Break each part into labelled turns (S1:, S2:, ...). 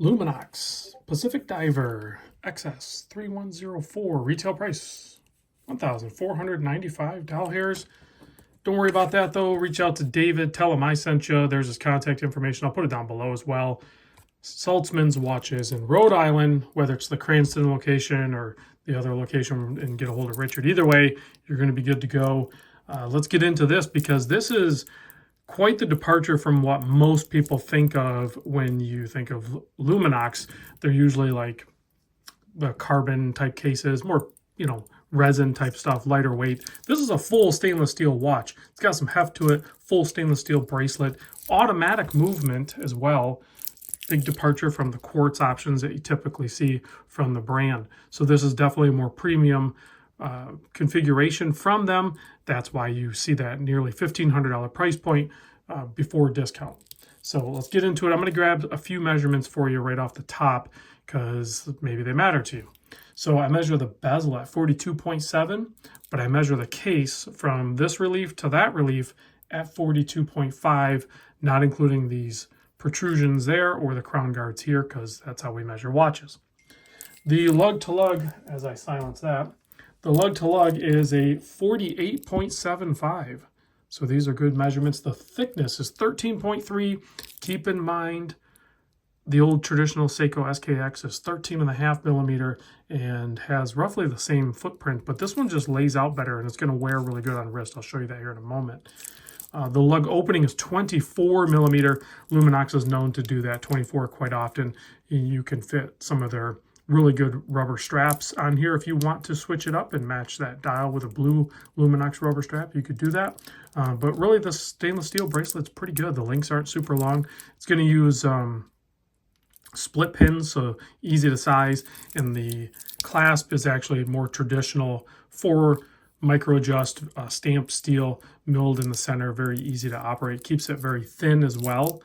S1: Luminox Pacific Diver XS.3104 retail price $1,495 dial hairs. Don't worry about that though. Reach out to David, tell him I sent you. There's his contact information. I'll put it down below as well. Saltzman's watches in Rhode Island, whether it's the Cranston location or the other location, and get a hold of Richard. Either way, you're going to be good to go. Let's get into this because this is quite the departure from what most people think of when you think of Luminox. They're usually like the carbon type cases, more, resin type stuff, lighter weight. This is a full stainless steel watch. It's got some heft to it, full stainless steel bracelet, automatic movement as well. Big departure from the quartz options that you typically see from the brand. So this is definitely a more premium configuration from them. That's why you see that nearly $1,500 price point before discount. So let's get into it. I'm going to grab a few measurements for you right off the top because maybe they matter to you. So I measure the bezel at 42.7, but I measure the case from this relief to that relief at 42.5, not including these protrusions there or the crown guards here, because that's how we measure watches. The lug to lug, as I silence that, the lug to lug is a 48.75. So these are good measurements. The thickness is 13.3. Keep in mind, the old traditional Seiko SKX is 13.5 millimeter and has roughly the same footprint, but this one just lays out better and it's going to wear really good on wrist. I'll show you that here in a moment. The lug opening is 24 millimeter. Luminox is known to do that 24 quite often. You can fit some of their really good rubber straps on here. If you want to switch it up and match that dial with a blue Luminox rubber strap, you could do that. But really the stainless steel bracelet's pretty good. The links aren't super long. It's going to use split pins, so easy to size. And the clasp is actually more traditional for micro adjust stamped steel milled in the center, very easy to operate, keeps it very thin as well,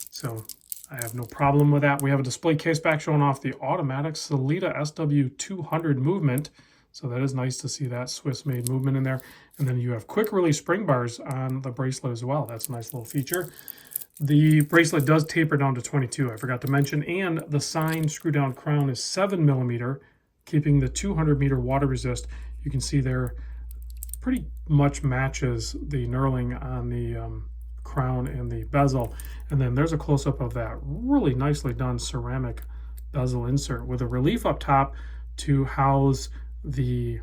S1: so I have no problem with that. We have a display case back showing off the automatic Sellita SW200 movement, so that is nice to see that Swiss made movement in there. And then you have quick release spring bars on the bracelet as well. That's a nice little feature. The bracelet does taper down to 22, I forgot to mention, and the sign screw down crown is 7 millimeter, keeping the 200 meter water resist. You can see there pretty much matches the knurling on the crown and the bezel. And then there's a close-up of that really nicely done ceramic bezel insert with a relief up top to house the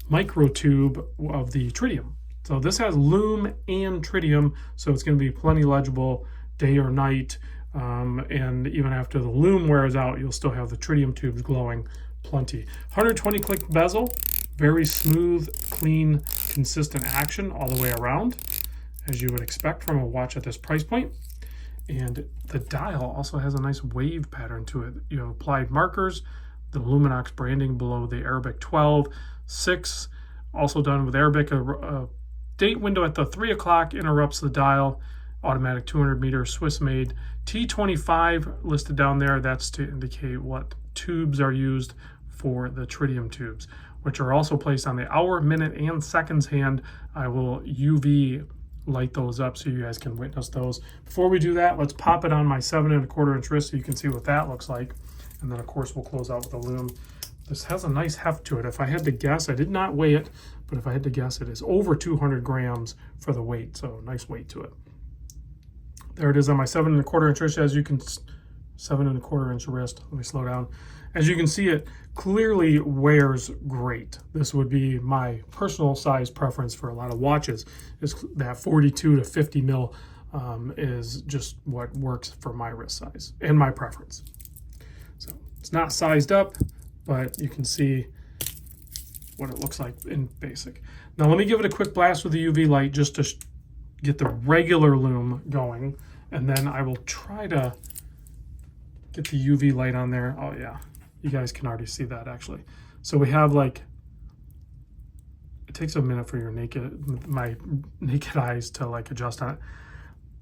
S1: micro tube of the tritium. So this has lume and tritium, so it's going to be plenty legible day or night. And even after the lume wears out, you'll still have the tritium tubes glowing plenty. 120 click bezel. Very smooth, clean, consistent action all the way around, as you would expect from a watch at this price point. And the dial also has a nice wave pattern to it. You have applied markers, the Luminox branding below the Arabic 12, 6, also done with Arabic. A date window at the 3 o'clock interrupts the dial. Automatic 200 meter Swiss made. T25 listed down there, that's to indicate what tubes are used for the tritium tubes, which are also placed on the hour, minute, and seconds hand. I will UV light those up so you guys can witness those. Before we do that, let's pop it on my 7¼ inch wrist so you can see what that looks like. And then of course we'll close out with the lume. This has a nice heft to it. If I had to guess, I did not weigh it, but if I had to guess, it is over 200 grams for the weight. So nice weight to it. There it is on my 7¼ inch wrist. As you can, 7¼ inch wrist. Let me slow down. As you can see, it clearly wears great. This would be my personal size preference for a lot of watches. Is that 42 to 50 mil is just what works for my wrist size and my preference. So it's not sized up, but you can see what it looks like in basic. Now let me give it a quick blast with the UV light just to get the regular lume going, and then I will try to get the UV light on there. Oh yeah. You guys can already see that actually. So we have like, it takes a minute for my naked eyes to like adjust on it.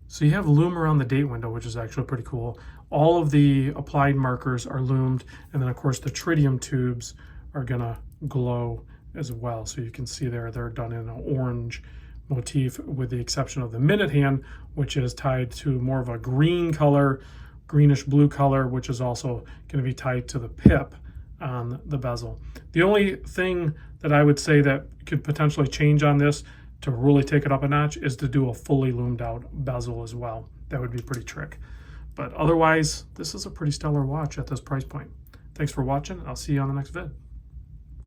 S1: So you have lume around the date window, which is actually pretty cool. All of the applied markers are lumed. And then of course the tritium tubes are gonna glow as well. So you can see there, they're done in an orange motif with the exception of the minute hand, which is tied to more of a green color greenish blue color, which is also going to be tied to the pip on the bezel. The only thing that I would say that could potentially change on this to really take it up a notch is to do a fully loomed out bezel as well. That would be pretty trick. But otherwise, this is a pretty stellar watch at this price point. Thanks for watching. I'll see you on the next vid.